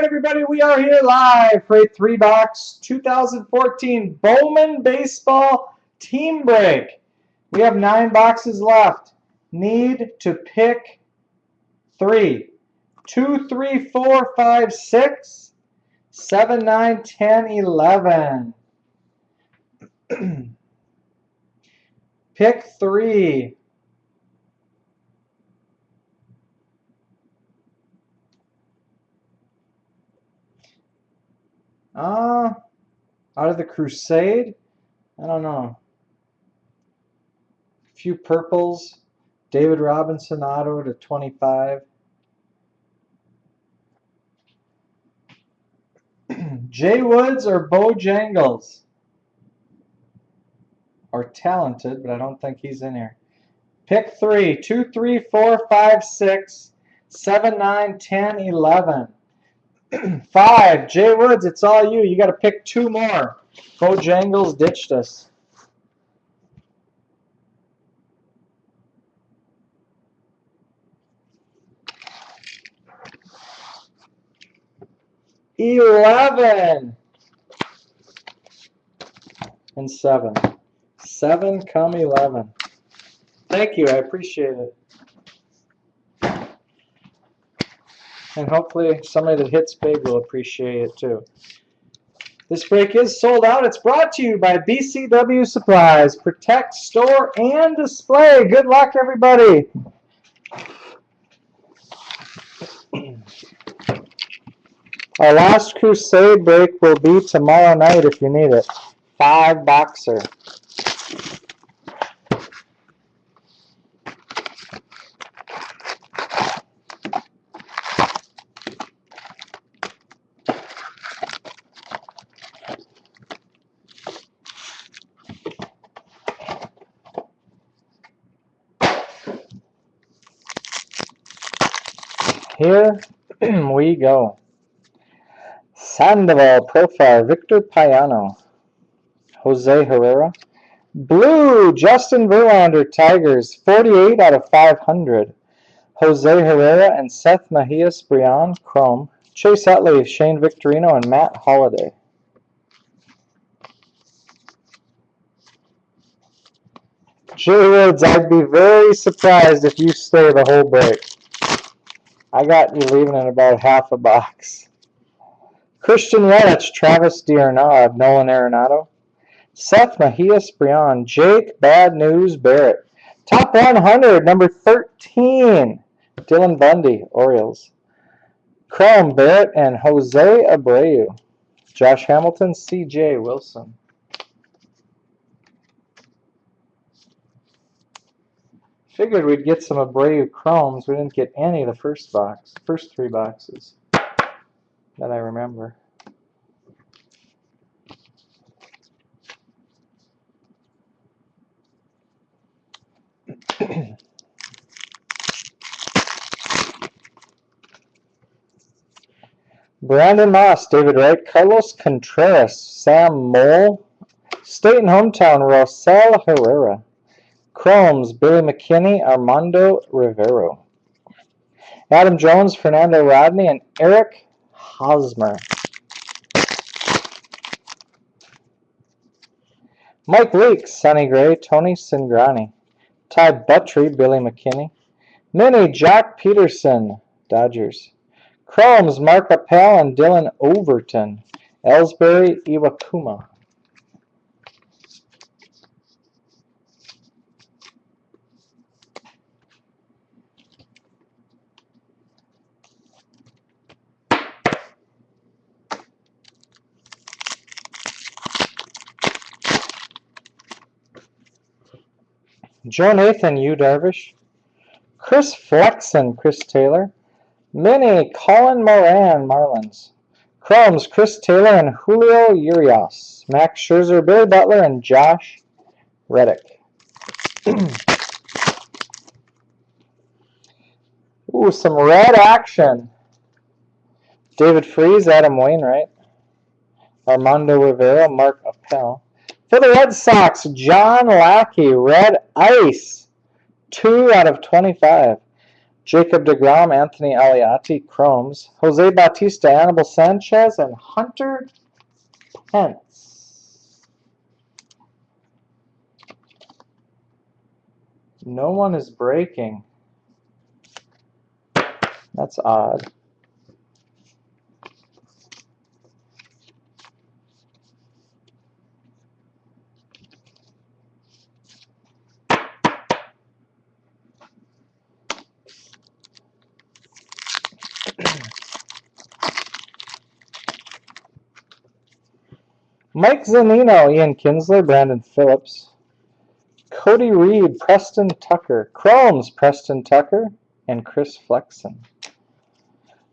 right, everybody, we are here live for a 3-box 2014 Bowman Baseball Team Break. We have 9 boxes left. Need to pick 3. 2, 3, 4, 5, 6, 7, 9, 10, 11. Pick 3. Out of the Crusade? I don't know. A few purples. David Robinson auto to 25. Jay Woods or Bojangles? Or Talented, but I don't think he's in here. Pick 3. 2, 3, 4, 5, 6, 7, 9, 10, 11. 5. Jay Woods, it's all you. You got to pick 2 more. Bojangles ditched us. $11 and 7. 7 come 11. Thank you. I appreciate it. And hopefully somebody that hits big will appreciate it too. This break is sold out. It's brought to you by BCW Supplies. Protect, store, and display. Good luck, everybody. Our last Crusade break will be tomorrow night if you need it. 5-boxer. Here we go. Sandoval profile, Victor Payano. Jose Herrera. Blue, Justin Verlander, Tigers, 48 out of 500. Jose Herrera and Seth Mejias Brian, Chrome. Chase Utley, Shane Victorino, and Matt Holliday. Jay Woods, I'd be very surprised if you stay the whole break. I got you leaving in about half a box. Christian Yelich, Travis d'Arnaud, Nolan Arenado. Seth Mejias Brian, Jake Bad News Barrett. Top 100, number 13, Dylan Bundy, Orioles. Chrome, Barrett, and Jose Abreu. Josh Hamilton, C.J. Wilson. Figured we'd get some Abreu Chromes. We didn't get any the first 3 boxes that I remember. Brandon Moss, David Wright, Carlos Contreras, Sam Mole, State and Hometown, Rosel Herrera. Chromes, Billy McKinney, Armando Rivero. Adam Jones, Fernando Rodney, and Eric Hosmer. Mike Leake, Sonny Gray, Tony Cingrani. Ty Buttry, Billy McKinney. Minnie, Jack Peterson, Dodgers. Chromes, Mark Appel and Dylan Overton. Ellsbury, Iwakuma. Joe Nathan, Yu Darvish. Chris Flexen, Chris Taylor. Minnie, Colin Moran, Marlins. Chromes, Chris Taylor and Julio Urias. Max Scherzer, Billy Butler, and Josh Reddick. Ooh, some red action. David Freese, Adam Wainwright. Armando Rivera, Mark Appel. For the Red Sox, John Lackey, Red Ice, 2 out of 25. Jacob deGrom, Anthony Aliati, Chromes. Jose Bautista, Anibal Sanchez, and Hunter Pence. No one is breaking. That's odd. Mike Zunino, Ian Kinsler, Brandon Phillips. Cody Reed, Preston Tucker. Chromes, Preston Tucker, and Chris Flexen.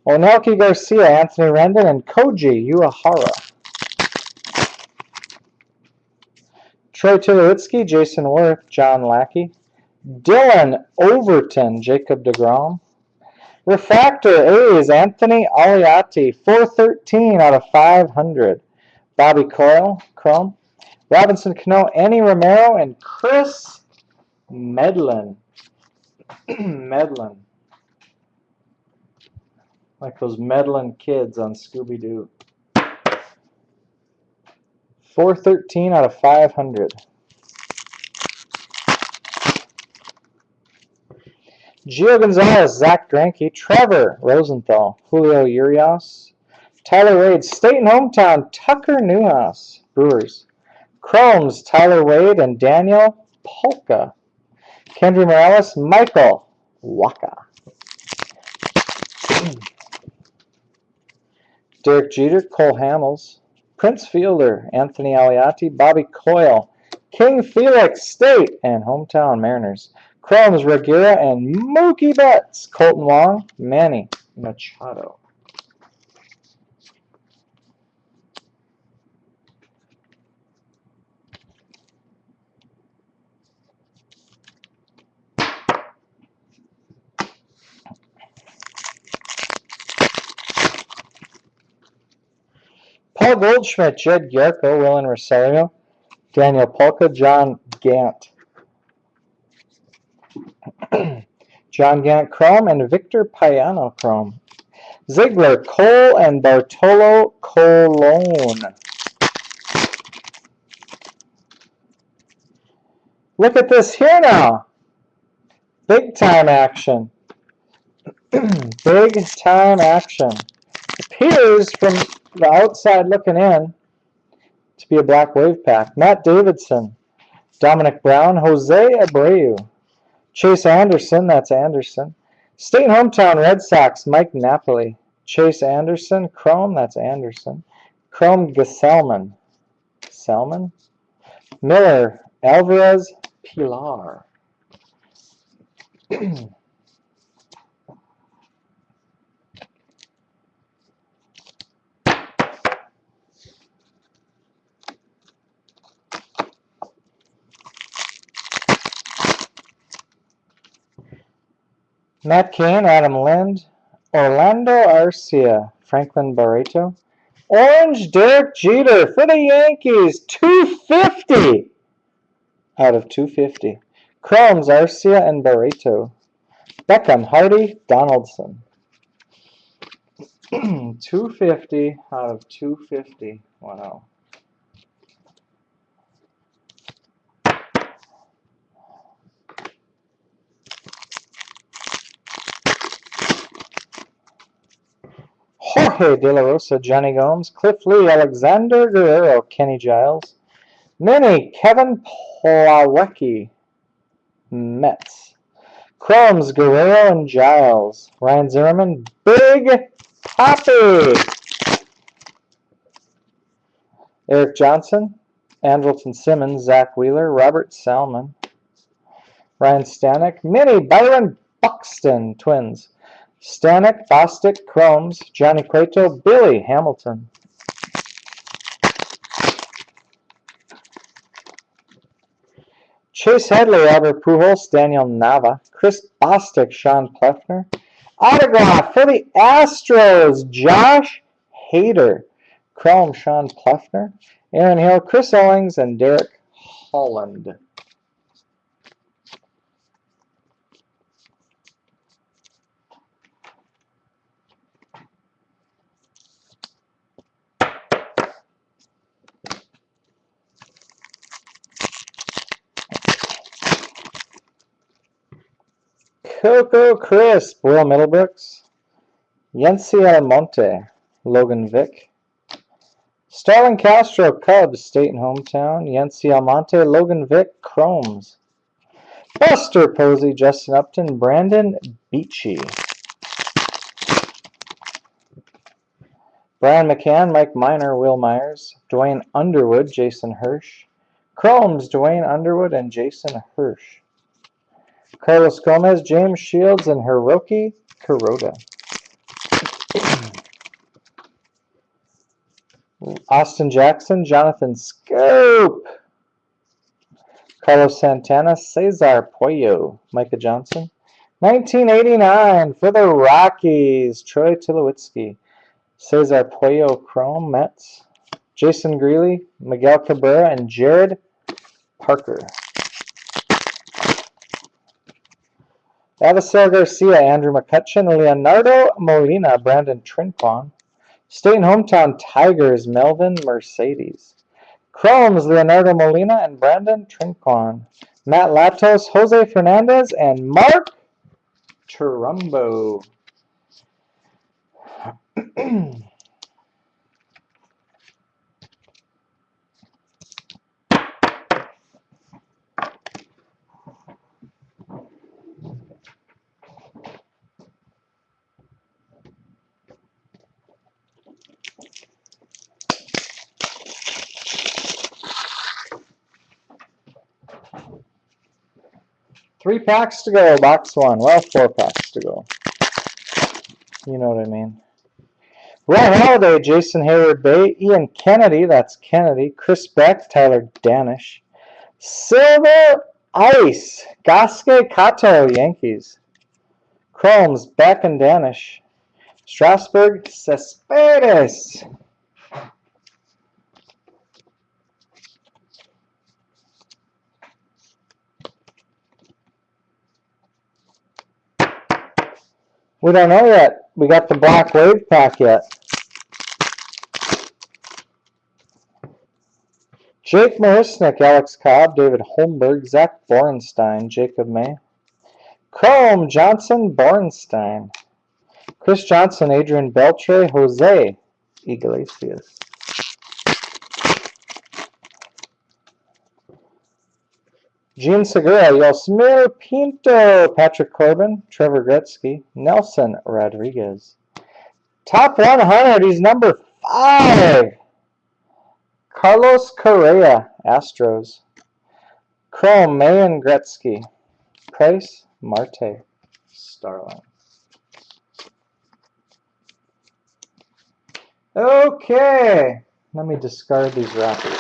Onelki Garcia, Anthony Rendon, and Koji Uehara. Troy Tulowitzki, Jason Worth, John Lackey. Dylan Overton, Jacob deGrom. Refractor A's, Anthony Aliati, 413 out of 500. Bobby Coyle, Chrome. Robinson Cano, Annie Romero, and Chris Medlin. Medlin. Like those Medlin kids on Scooby-Doo. 413 out of 500. Gio Gonzalez, Zach Greinke, Trevor Rosenthal, Julio Urias, Tyler Wade, State and Hometown, Tucker Newhouse, Brewers. Chromes, Tyler Wade and Daniel Polka. Kendry Morales, Michael Waka. Derek Jeter, Cole Hamels. Prince Fielder, Anthony Aliati, Bobby Coyle. King Felix, State and Hometown Mariners. Chromes, Regira, and Mookie Betts, Colton Wong, Manny Machado. Paul Goldschmidt, Jed Yarko, Willen Rosario, Daniel Polka, John Gant. John Gant Chrome and Victor Payano Chrome. Ziegler, Cole, and Bartolo Colon. Look at this here now. Big time action. Big time action. Appears from the outside looking in to be a black wave pack. Matt Davidson, Dominic Brown, Jose Abreu, Chase Anderson, that's Anderson. State and Hometown Red Sox, Mike Napoli. Chase Anderson, Chrome, that's Anderson. Chrome Gesellman. Selman? Miller, Alvarez, Pilar. Matt Cain, Adam Lind, Orlando Arcia, Franklin Barreto. Orange, Derek Jeter for the Yankees, 250 out of 250. Chromes, Arcia, and Barreto. Beckham, Hardy, Donaldson. 250 out of 250. Wow. Jorge De La Rosa, Johnny Gomes, Cliff Lee, Alexander Guerrero, Kenny Giles. Mini, Kevin Plawecki, Mets. Chromes, Guerrero, and Giles. Ryan Zimmerman, Big Papi. Eric Johnson, Andrelton Simmons, Zach Wheeler, Robert Salmon. Ryan Stanek, Mini, Byron Buxton, Twins. Stanek, Bostic, Chromes, Johnny Cueto, Billy Hamilton. Chase Headley, Albert Pujols, Daniel Nava. Chris Bostic, Sean Pleffner. Autograph for the Astros, Josh Hader. Chrome, Sean Pleffner. Aaron Hill, Chris Owings, and Derek Holland. Coco Crisp, Will Middlebrooks. Yency Almonte, Logan Vick. Starlin Castro, Cubs, state and hometown. Yency Almonte, Logan Vick, Chromes. Buster Posey, Justin Upton, Brandon Beachy. Brian McCann, Mike Miner, Will Myers. Dwayne Underwood, Jason Hirsch. Chromes, Dwayne Underwood and Jason Hirsch. Carlos Gomez, James Shields, and Hiroki Kuroda. Austin Jackson, Jonathan Scope. Carlos Santana, Cesar Pollo, Micah Johnson. 1989 for the Rockies, Troy Tulowitzki. Cesar Pollo, Chrome, Mets. Jason Greeley, Miguel Cabrera, and Jared Parker. Avisel Garcia, Andrew McCutcheon, Leonardo Molina, Brandon Trinquan. State and hometown Tigers, Melvin Mercedes. Chromes, Leonardo Molina and Brandon Trinquan. Matt Latos, Jose Fernandez, and Mark Trumbo. Three packs to go, box one. Well, 4 packs to go. You know what I mean. Roy Halladay, Jason Hayward Bay, Ian Kennedy, that's Kennedy, Chris Beck, Tyler Danish. Silver Ice, Gaske Kato, Yankees. Chromes, Beck and Danish. Strasburg, Cespedes. We don't know yet. We got the Black Wave pack yet. Jake Marisnik, Alex Cobb, David Holmberg, Zach Borenstein, Jacob May. Chrome, Johnson, Borenstein. Chris Johnson, Adrian Beltre, Jose Iglesias. Gene Segura, Yosmir Pinto, Patrick Corbin, Trevor Gretzky, Nelson Rodriguez. Top 100, he's number 5. Carlos Correa, Astros. Chrome, May and Gretzky. Price, Marte, Starling. Okay, let me discard these wrappers.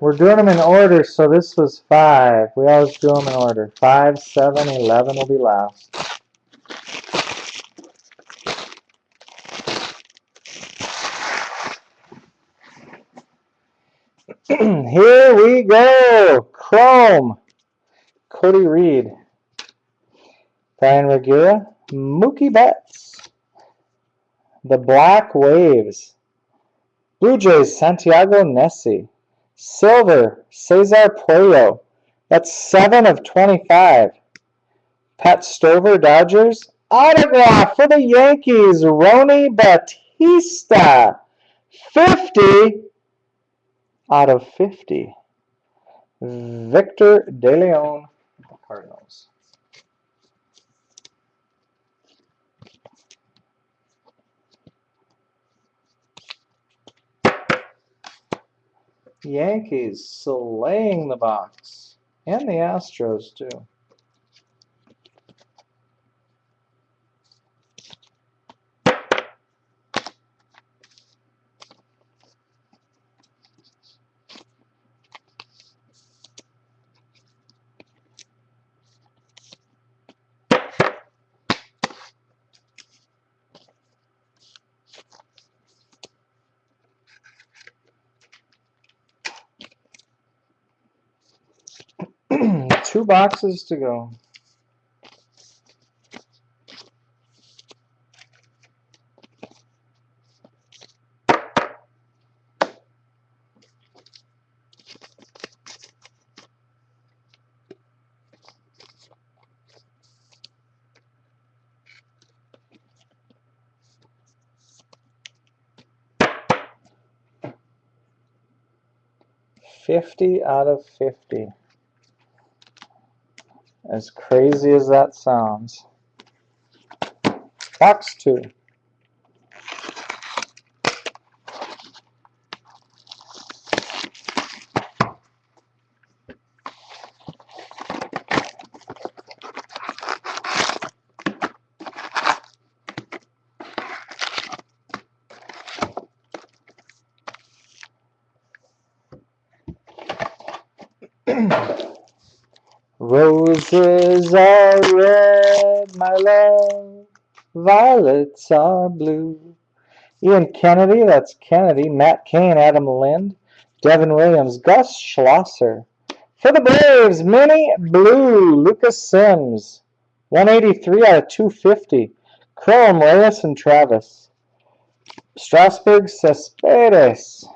We're doing them in order, so this was 5. We always do them in order. 5, 7, 11 will be last. Here we go. Chrome. Cody Reed. Brian Regura. Mookie Betts. The Black Waves. Blue Jays, Santiago Nessie. Silver, Cesar Pollo. That's 7 of 25. Pat Stover, Dodgers. Autograph for the Yankees, Rony Batista. 50 out of 50. Victor De Leon, Cardinals. Yankees slaying the box. And the Astros, too. Two boxes to go. 50 out of 50. As crazy as that sounds. Box 2. Roses are red, my love. Violets are blue. Ian Kennedy, that's Kennedy. Matt Cain, Adam Lind. Devin Williams, Gus Schlosser. For the Braves, Minnie Blue, Lucas Sims. 183 out of 250. Chrome, Reyes, and Travis. Strasburg, Cespedes.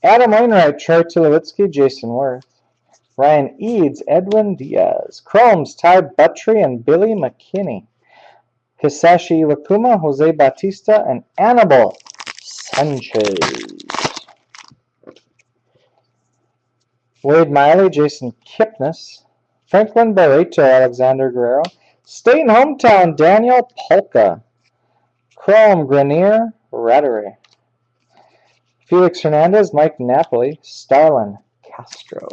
Adam Wainwright, Troy Tulowitzki, Jason Worth. Ryan Eads, Edwin Diaz. Chromes, Ty Buttry and Billy McKinney. Hisashi Iwakuma, Jose Bautista, and Anibal Sanchez. Wade Miley, Jason Kipnis. Franklin Barreto, Alexander Guerrero. State and Hometown, Daniel Polka. Chrome, Grenier, Rattery. Felix Hernandez, Mike Napoli, Starlin Castro.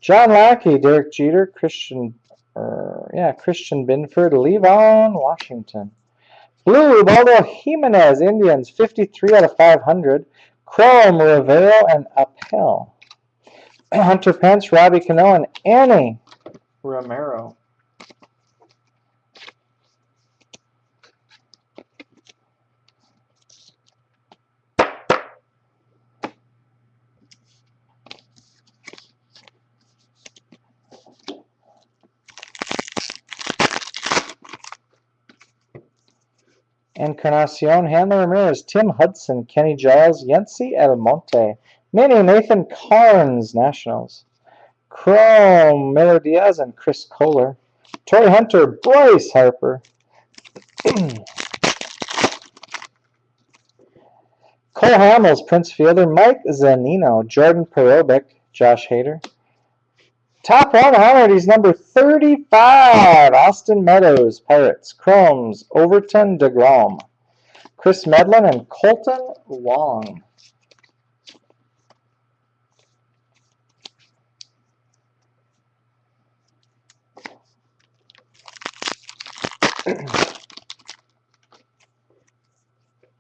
John Lackey, Derek Jeter, Christian Binford, Levon Washington. Blue, Ubaldo Jimenez, Indians, 53 out of 500. Chrome, Rivero, and Appel. Hunter Pence, Robbie Cano, and Annie Romero. Encarnacion, Handler Ramirez, Tim Hudson, Kenny Giles, Yency Almonte. Minnie, Nathan Carnes, Nationals. Chrome, Miller Diaz, and Chris Kohler. Torrey Hunter, Bryce Harper. Cole Hamels, Prince Fielder, Mike Zanino, Jordan Perobic, Josh Hader. Top 100, he's number 35, Austin Meadows, Pirates. Chromes, Overton, DeGrom. Chris Medlin and Colton Wong.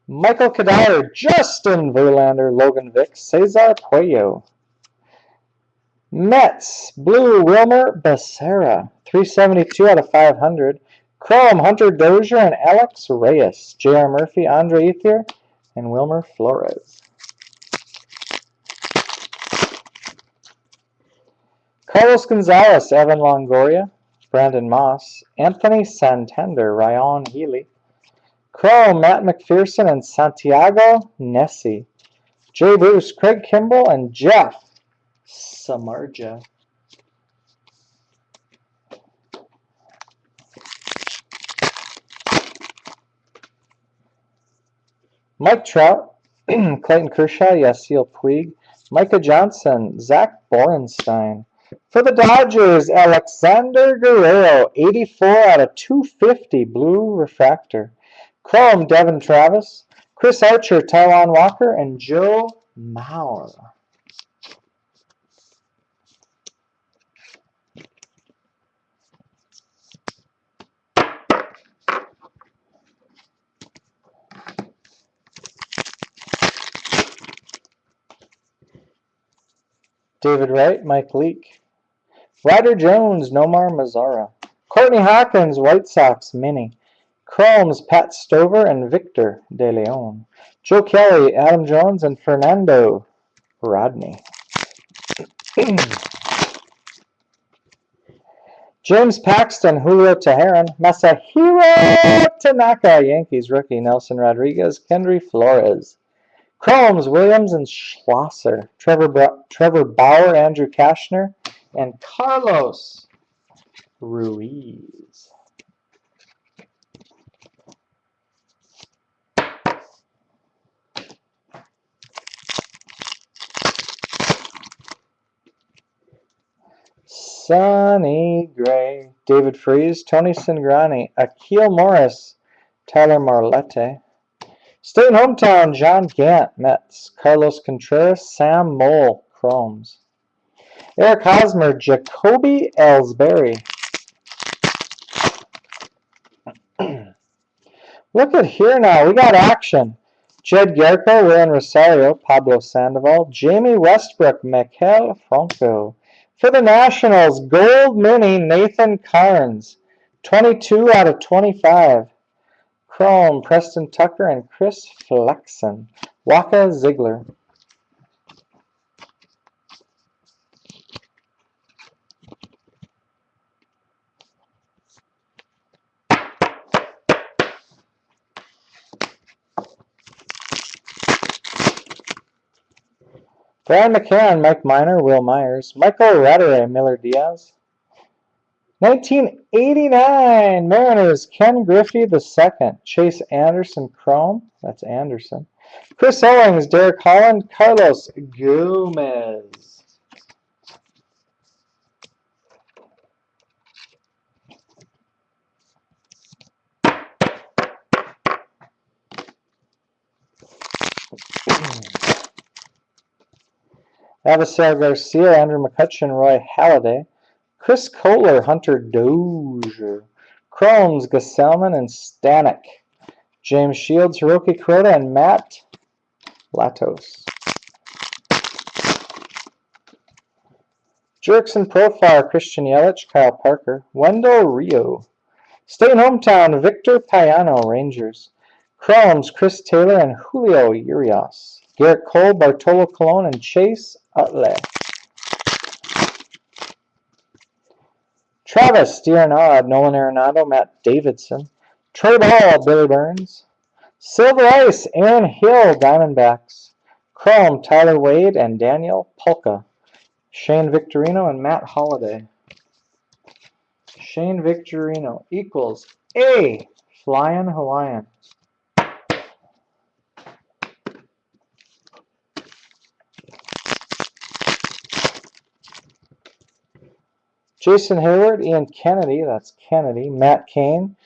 Michael Kadire, Justin Verlander, Logan Vick, Cesar Puello. Mets, Blue, Wilmer Becerra, 372 out of 500. Chrome, Hunter Dozier and Alex Reyes. J.R. Murphy, Andre Ethier, and Wilmer Flores. Carlos Gonzalez, Evan Longoria, Brandon Moss, Anthony Santander, Ryan Healy. Chrome, Matt McPherson and Santiago Nessie. Jay Bruce, Craig Kimball, and Jeff Samardzija. Mike Trout, Clayton Kershaw, Yasiel Puig, Micah Johnson, Zach Borenstein. For the Dodgers, Alexander Guerrero, 84 out of 250, blue refractor. Chrome, Devin Travis, Chris Archer, Taiwan Walker, and Joe Mauer. David Wright, Mike Leake. Ryder Jones, Nomar Mazara. Courtney Hawkins, White Sox, Mini. Chromes, Pat Stover and Victor De Leon. Joe Kelly, Adam Jones, and Fernando Rodney. James Paxton, Julio Teheran, Masahiro Tanaka, Yankees rookie, Nelson Rodriguez, Kendry Flores. Chromes, Williams, and Schlosser. Trevor Bauer, Andrew Kashner, and Carlos Ruiz. Sonny Gray, David Freese, Tony Cingrani, Akil Morris, Tyler Marlette. State and hometown, John Gant, Mets, Carlos Contreras, Sam Mole, Chromes. Eric Hosmer, Jacoby Ellsbury. Look at here now, we got action. Jed Garco, William Rosario, Pablo Sandoval, Jamie Westbrook, Maikel Franco. For the Nationals, gold mini, Nathan Carnes, 22 out of 25. Chrome, Preston Tucker, and Chris Flexen. Waka Ziegler. Brian McCann, Mike Miner, Will Myers. Michael Rattray, Miller Diaz. 1989 Mariners, Ken Griffey II. Chase Anderson, Chrome. That's Anderson. Chris Owings, Derek Holland, Carlos Gomez. Avisel Garcia, Andrew McCutcheon, Roy Halladay. Chris Kohler, Hunter Dozier. Crohn's, Gesellman, and Stanek. James Shields, Hiroki Kuroda, and Matt Latos. Jerkson Profile, Christian Yelich, Kyle Parker. Wendell Rio. State and hometown, Victor Payano, Rangers. Crohn's, Chris Taylor, and Julio Urias. Garrett Cole, Bartolo Colon, and Chase Utley. Travis, D'Arnaud, Nolan Arenado, Matt Davidson. Trey Ball, Billy Burns. Silver Ice, Aaron Hill, Diamondbacks. Chrome, Tyler Wade, and Daniel Polka. Shane Victorino and Matt Holliday. Shane Victorino equals A, Flying Hawaiian. Jason Hayward, Ian Kennedy, that's Kennedy, Matt Cain,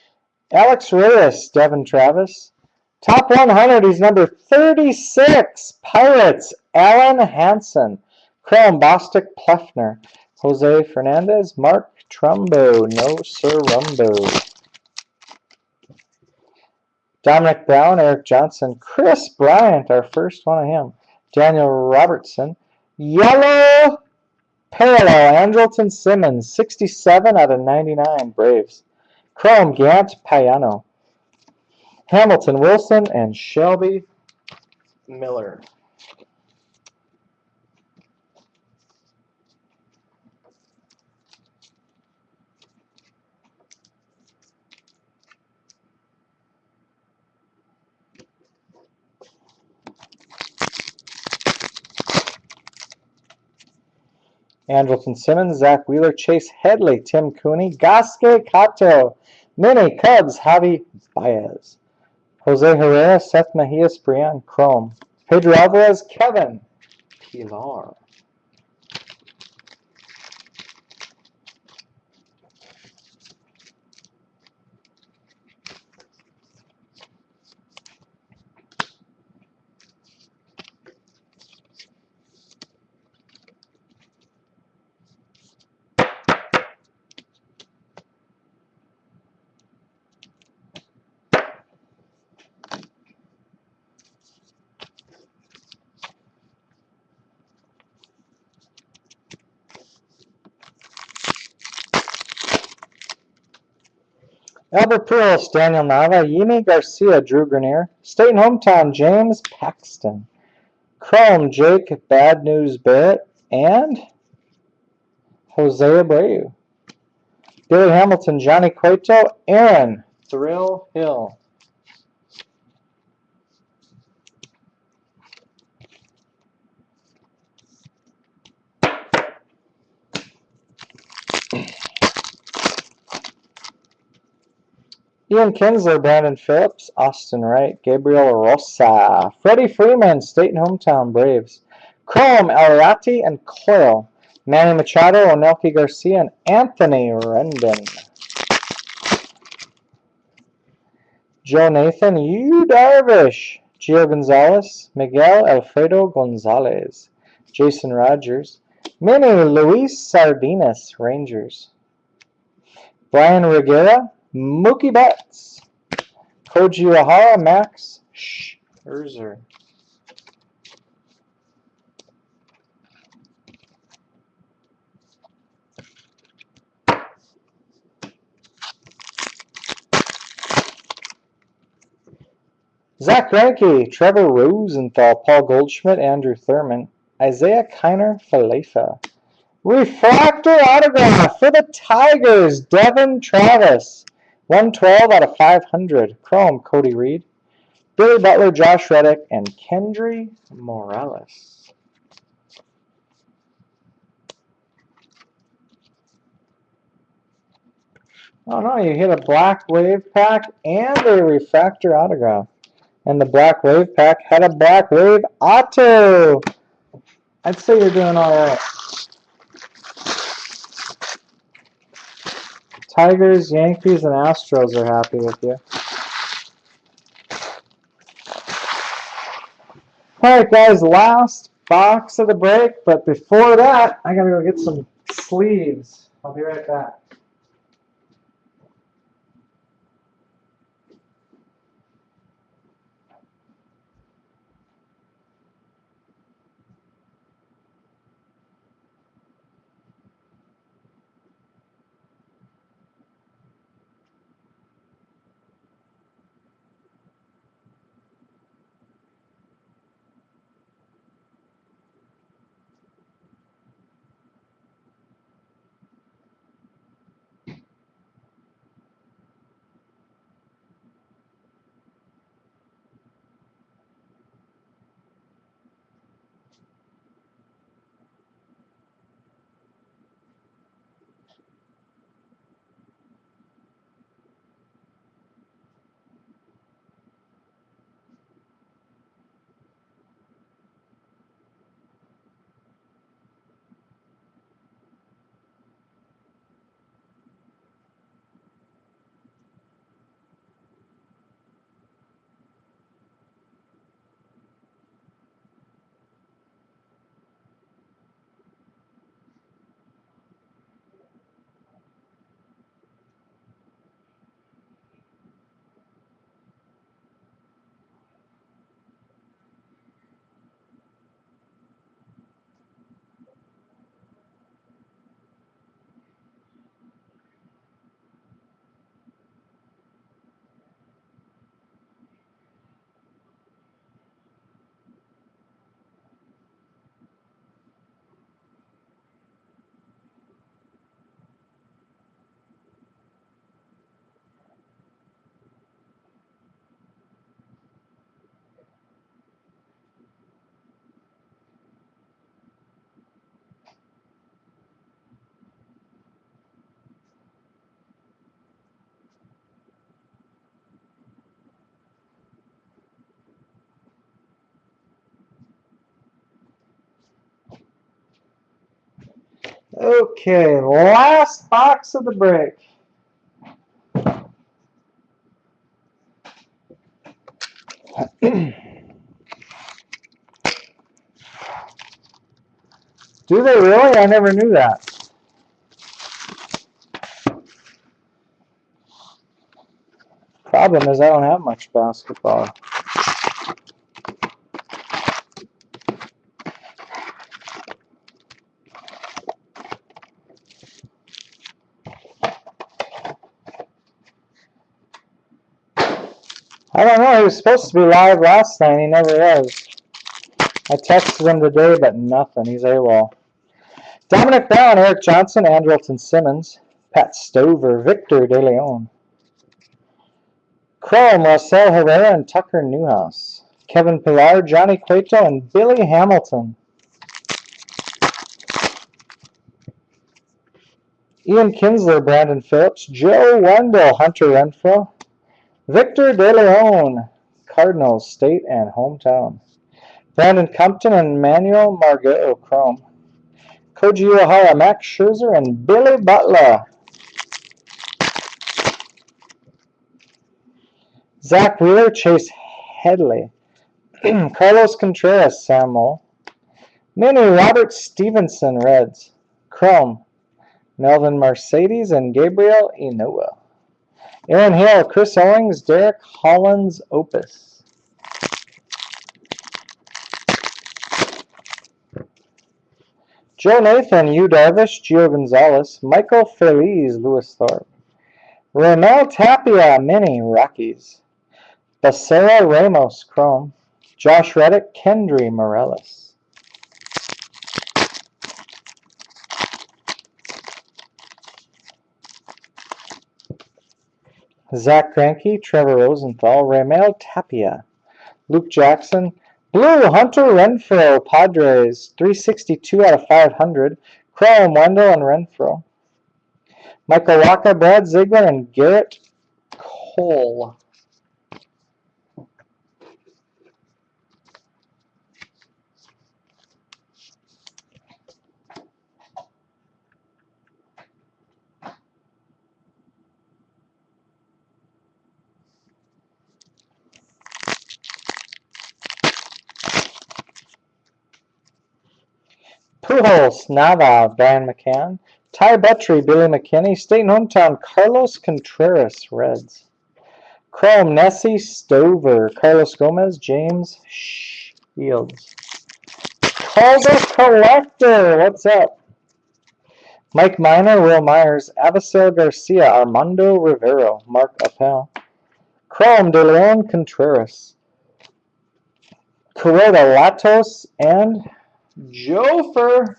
Alex Reyes, Devin Travis. Top 100, he's number 36, Pirates, Alan Hansen, Chrome, Bostic Pleffner, Jose Fernandez, Mark Trumbo, no sir Rumbo. Dominic Brown, Eric Johnson, Chris Bryant, our first one of him, Daniel Robertson, Yellow Parallel, Andrelton Simmons, 67 out of 99, Braves. Chrome, Gant Payano. Hamilton Wilson and Shelby Miller. Andrelton Simmons, Zach Wheeler, Chase Headley, Tim Cooney, Gasque Cato, Mini Cubs, Javi Baez, Jose Herrera, Seth Mejias, Brian Chrome, Pedro Alvarez, Kevin Pilar. Albert Pujols, Daniel Nava, Yimi Garcia, Drew Grenier, State and hometown, James Paxton, Chrome, Jake Bad News Barrett, and Jose Abreu. Billy Hamilton, Johnny Cueto, Aaron, Thrill Hill. Ian Kinsler, Brandon Phillips, Austin Wright, Gabriel Rosa, Freddie Freeman, State and Hometown Braves, Chrome, Eliati, and Coyle, Manny Machado, Onelki Garcia, and Anthony Rendon. Joe Nathan, Yu Darvish, Gio Gonzalez, Miguel Alfredo Gonzalez, Jason Rogers, Minnie Luis Sardinas, Rangers, Brian Reguera, Mookie Betts, Koji Uehara, Max Scherzer. Zach Greinke, Trevor Rosenthal, Paul Goldschmidt, Andrew Thurman, Isaiah Kiner Falefa. Refractor autograph for the Tigers, Devin Travis. 112 out of 500. Chrome, Cody Reed, Billy Butler, Josh Reddick, and Kendry Morales. Oh no, you hit a black wave pack and a refractor autograph. And the black wave pack had a black wave auto. I'd say you're doing all right. Tigers, Yankees, and Astros are happy with you. All right, guys, last box of the break. But before that, I got to go get some sleeves. I'll be right back. Okay, last box of the break. Do they really? I never knew that. Problem is I don't have much basketball. I don't know. He was supposed to be live last night. He never was. I texted him today, but nothing. He's AWOL. Dominic Brown, Eric Johnson, Andrelton Simmons, Pat Stover, Victor De Leon. Chrome, Marcel Herrera and Tucker Newhouse. Kevin Pillar, Johnny Cueto, and Billy Hamilton. Ian Kinsler, Brandon Phillips, Joe Wendell, Hunter Renfro, Victor De Leon, Cardinals, State and Hometown. Brandon Compton and Manuel Margot, Chrome. Koji Uehara, Max Scherzer, and Billy Butler. Zach Wheeler, Chase Headley. Carlos Contreras, Sam Moll. Mini, Robert Stevenson, Reds. Chrome, Melvin Mercedes and Gabriel Inoa. Aaron Hill, Chris Owings, Derek Hollins, Opus. Joe Nathan, Yu Darvish, Gio Gonzalez, Michael Feliz, Louis Thorpe. Ramel Tapia, Mini, Rockies. Becerra Ramos, Chrome. Josh Reddick, Kendry Morales. Zach Greinke, Trevor Rosenthal, Ramel Tapia. Luke Jackson, Blue, Hunter Renfro, Padres, 362 out of 500. Chrome, Wendell and Renfro. Michael Waka, Brad Ziegler, and Garrett Cole. Pujols, Nava, Brian McCann. Ty Buttrey, Billy McKinney. State and Hometown, Carlos Contreras, Reds. Chrome, Nessie Stover, Carlos Gomez, James Shields. Calder Collector, what's up? Mike Miner, Will Myers, Avisail Garcia, Armando Rivero, Mark Appel. Chrome, De Leon Contreras. Correda Latos and Jofer.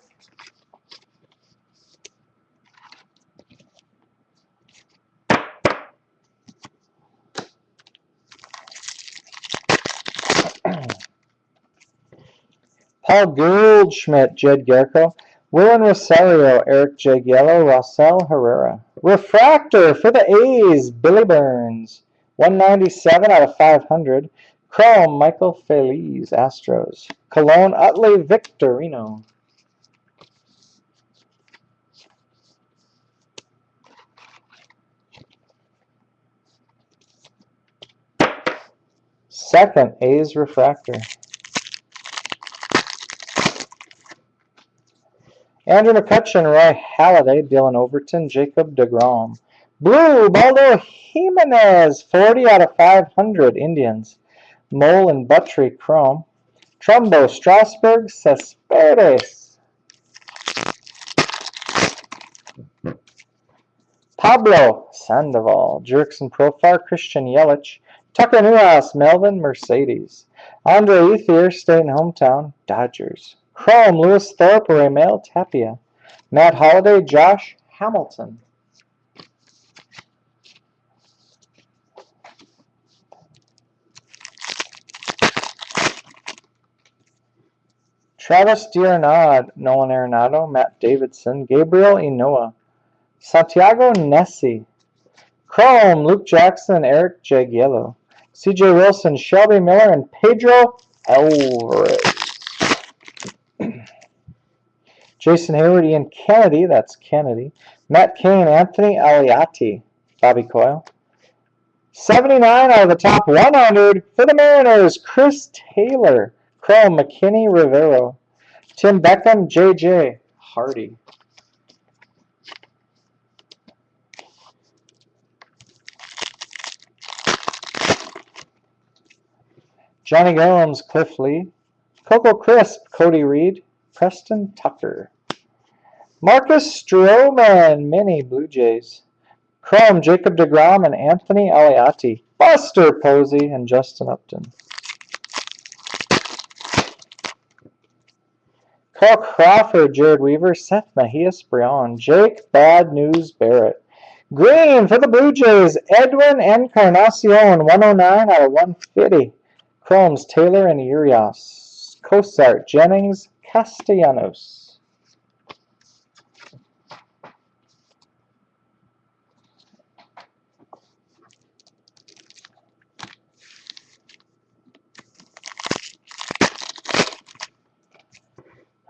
Paul Goldschmidt, Jed Garco. Willen Rosario, Eric Jagiello, Rosell Herrera. Refractor for the A's, Billy Burns. 197 out of 500. Chrome, Michael Feliz, Astros. Cologne, Utley Victorino. Second, A's Refractor. Andrew McCutcheon, Roy Halladay, Dylan Overton, Jacob DeGrom. Blue, Baldo Jimenez, 40 out of 500, Indians. Mole and Buttrey, Chrome. Trumbo, Strasburg, Cespedes. Pablo Sandoval, Jurickson Profar, Christian Yelich. Tucker Newhouse, Melvin Mercedes. Andre Ethier, State and Hometown, Dodgers. Chrome, Louis Thorpe, Ramel Tapia. Matt Holliday, Josh Hamilton. Travis D'Arnaud, Nolan Arenado, Matt Davidson, Gabriel Inoa. Santiago Nessie. Chrome, Luke Jackson, Eric Jagiello. CJ Wilson, Shelby Miller, and Pedro Alvarez. Jason Hayward, Ian Kennedy, that's Kennedy. Matt Cain, Anthony Aliati, Bobby Coyle. 79 out of the top 100 for the Mariners, Chris Taylor. Chrome, McKinney Rivero. Tim Beckham, JJ Hardy. Johnny Gomes, Cliff Lee. Coco Crisp, Cody Reed. Preston Tucker. Marcus Stroman, Mini Blue Jays. Chrome, Jacob DeGrom and Anthony Aliati. Buster Posey and Justin Upton. Carl Crawford, Jared Weaver, Seth Mejias Brion, Jake Bad News Barrett, Green for the Blue Jays, Edwin Encarnacion, 109 out of 150. Chromes, Taylor and Urias. Cosart, Jennings, Castellanos.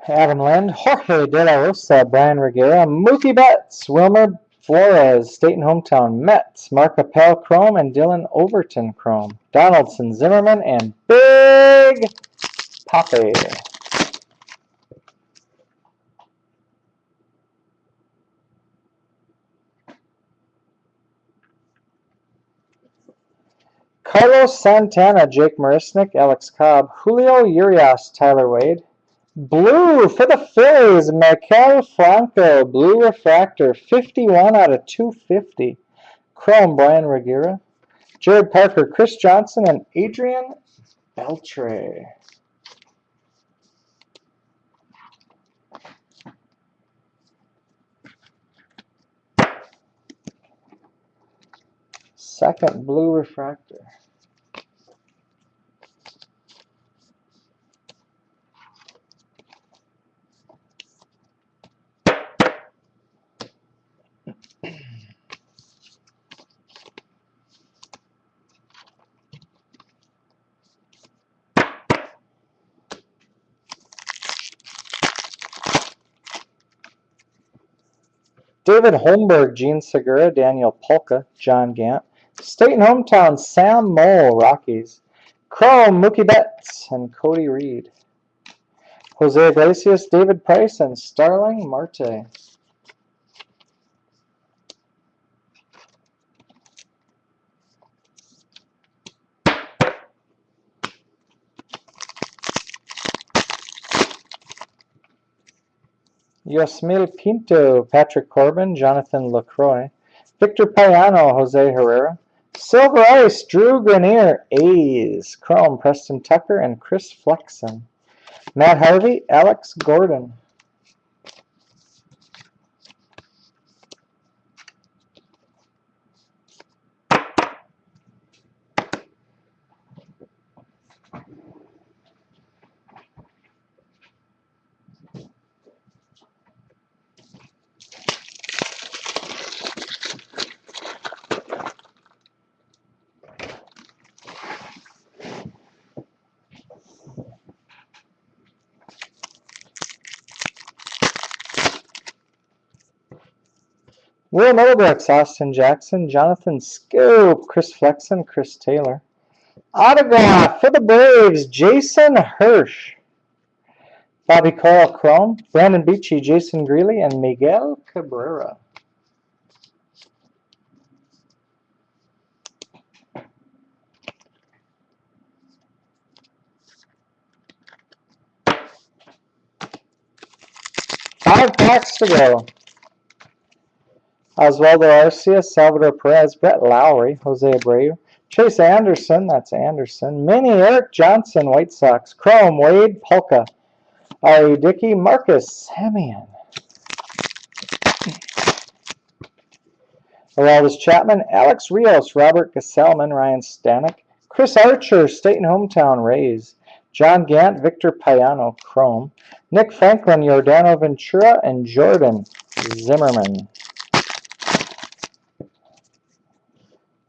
Adam Lind, Jorge De La Rosa, Brian Reguera, Mookie Betts, Wilmer Flores, state and hometown, Mets, Mark Appel Chrome, and Dylan Overton Chrome. Donaldson, Zimmerman, and Big Poppy. Carlos Santana, Jake Marisnick, Alex Cobb, Julio Urias, Tyler Wade. Blue for the Phillies, Maikel Franco, Blue Refractor, 51 out of 250. Chrome, Brian Reguera. Jared Parker, Chris Johnson, and Adrian Beltre. Second blue refractor. David Holmberg, Gene Segura, Daniel Polka, John Gant. State and hometown, Sam Mole, Rockies. Chrome, Mookie Betts, and Cody Reed. Jose Iglesias, David Price, and Starling Marte. Yosmil Pinto, Patrick Corbin, Jonathan LaCroix. Victor Payano, Jose Herrera. Silver Ice, Drew Grenier, A's. Chrome, Preston Tucker, and Chris Flexen. Matt Harvey, Alex Gordon. Will Middlebrooks, Austin Jackson, Jonathan Scoop, Chris Flexen, Chris Taylor. Autograph for the Braves, Jason Hirsch. Bobby Cole Chrome, Brandon Beachy, Jason Greeley, and Miguel Cabrera. Five packs to go. Oswaldo Arcia, Salvador Perez, Brett Lowry, Jose Abreu, Chase Anderson, that's Anderson, Mini Eric Johnson, White Sox, Chrome, Wade Polka, R.E. Dickey, Marcus Semien. Aroldis Chapman, Alex Rios, Robert Gesellman, Ryan Stanek, Chris Archer, state and hometown Rays, John Gant, Victor Payano, Chrome, Nick Franklin, Yordano Ventura, and Jordan Zimmerman.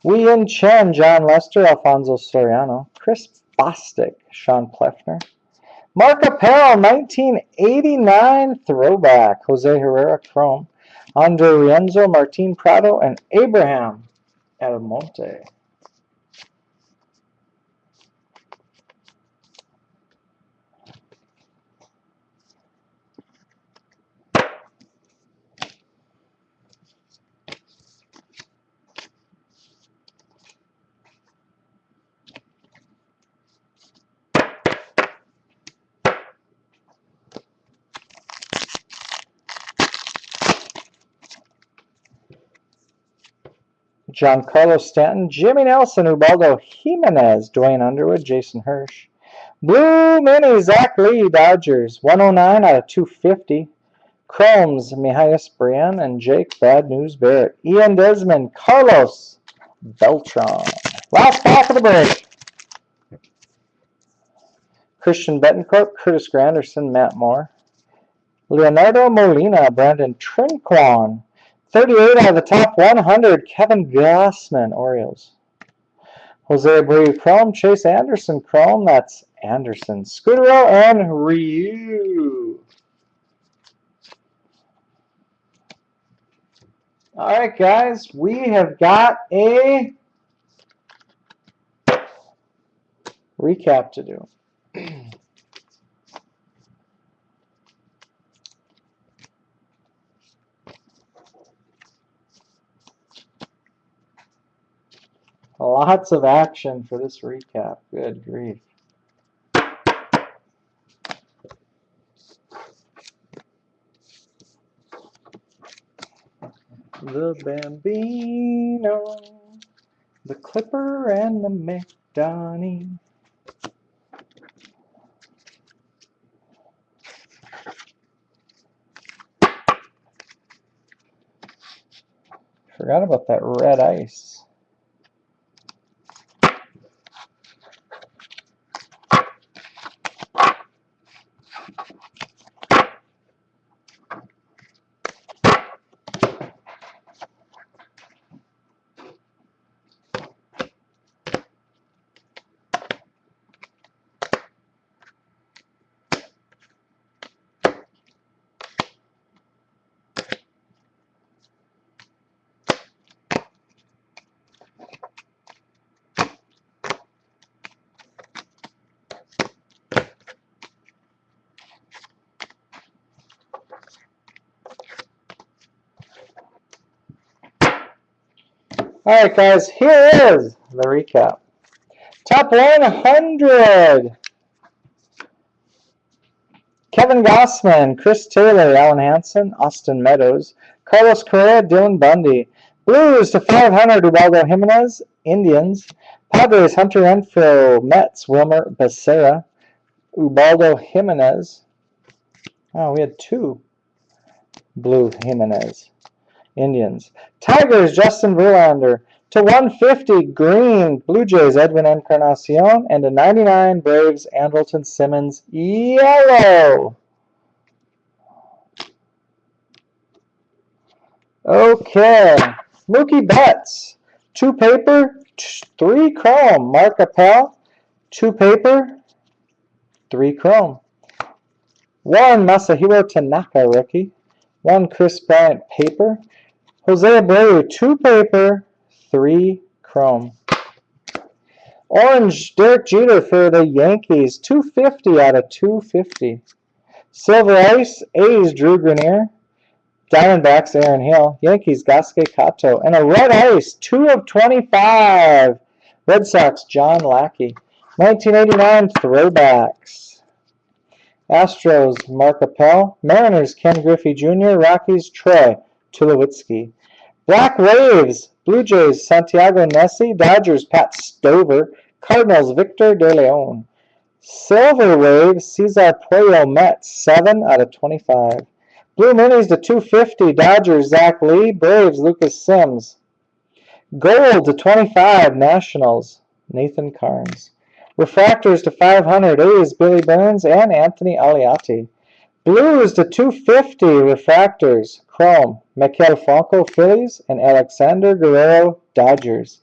Wei-Yin Chen, John Lester, Alfonso Soriano, Chris Bostic, Sean Pleffner. Mark Appel, 1989 throwback, Jose Herrera Chrome, Andre Rienzo, Martin Prado, and Abraham Almonte. Giancarlo Stanton, Jimmy Nelson, Ubaldo Jimenez, Dwayne Underwood, Jason Hirsch. Blue Mini, Zach Lee, Dodgers, 109 out of 250. Chromes, Mihalis Brian and Jake Bad News Barrett. Ian Desmond, Carlos Beltran. Last pack of the break. Christian Betancourt, Curtis Granderson, Matt Moore. Leonardo Molina, Brandon Trinquan. 38 out of the top 100, Kevin Gassman, Orioles. Jose Abreu Chrome, Chase Anderson Chrome, that's Anderson. Scudero and Ryu. All right, guys, we have got a recap to do. Lots of action for this recap. Good grief. The Bambino, the Clipper, and the McDonnie. Forgot about that red ice. All right, guys, here is the recap. Top 100. Kevin Gossman, Chris Taylor, Alan Hansen, Austin Meadows, Carlos Correa, Dylan Bundy. Blues to 500, Ubaldo Jimenez, Indians. Padres, Hunter Renfroe, Mets, Wilmer Becerra, Ubaldo Jimenez. Oh, we had two Blue Jimenez. Indians. Tigers, Justin Verlander. To 150, green, Blue Jays, Edwin Encarnacion. And to 99, Braves, Andrelton Simmons, yellow. Okay. Mookie Betts. 2 paper, 3 chrome. Mark Appel. 2 paper, 3 chrome. 1 Masahiro Tanaka, rookie. 1 Chris Bryant, paper. Jose Abreu, 2 paper, 3 chrome. Orange, Derek Jeter for the Yankees, 250 out of 250. Silver Ice, A's, Drew Grenier. Diamondbacks, Aaron Hill. Yankees, Gasuke Kato. And a red ice, 2 of 25. Red Sox, John Lackey. 1989 throwbacks. Astros, Mark Appel. Mariners, Ken Griffey Jr. Rockies, Troy Tulowitzki. Black Waves, Blue Jays, Santiago Nessie. Dodgers, Pat Stover. Cardinals, Victor De Leon. Silver Waves, Cesar Puello, Mets, 7 out of 25. Blue Minis to 250, Dodgers, Zach Lee. Braves, Lucas Sims. Gold to 25, Nationals, Nathan Carnes. Refractors to 500, A's, Billy Burns and Anthony Aliati. Blues to 250, Refractors, Chrome, Mikel Franco, Phillies, and Alexander Guerrero, Dodgers.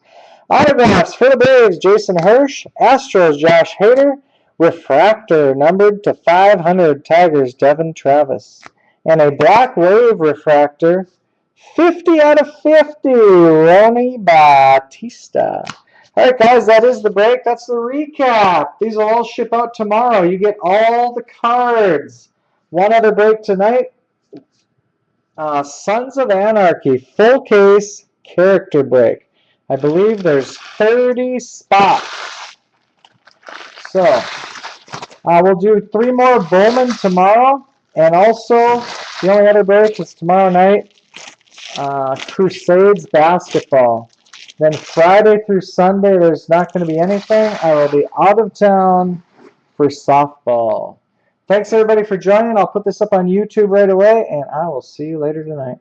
Autographs for the Braves, Jason Hirsch. Astros, Josh Hader. Refractor numbered to 500, Tigers, Devin Travis. And a Black Wave refractor, 50 out of 50, Ronnie Batista. All right, guys, that is the break. That's the recap. These will all ship out tomorrow. You get all the cards. One other break tonight. Sons of Anarchy, full case character break. I believe there's 30 spots. So we'll do 3 more Bowman tomorrow. And also, the only other break is tomorrow night, Crusades basketball. Then Friday through Sunday, there's not going to be anything. I will be out of town for softball. Thanks everybody for joining. I'll put this up on YouTube right away, and I will see you later tonight.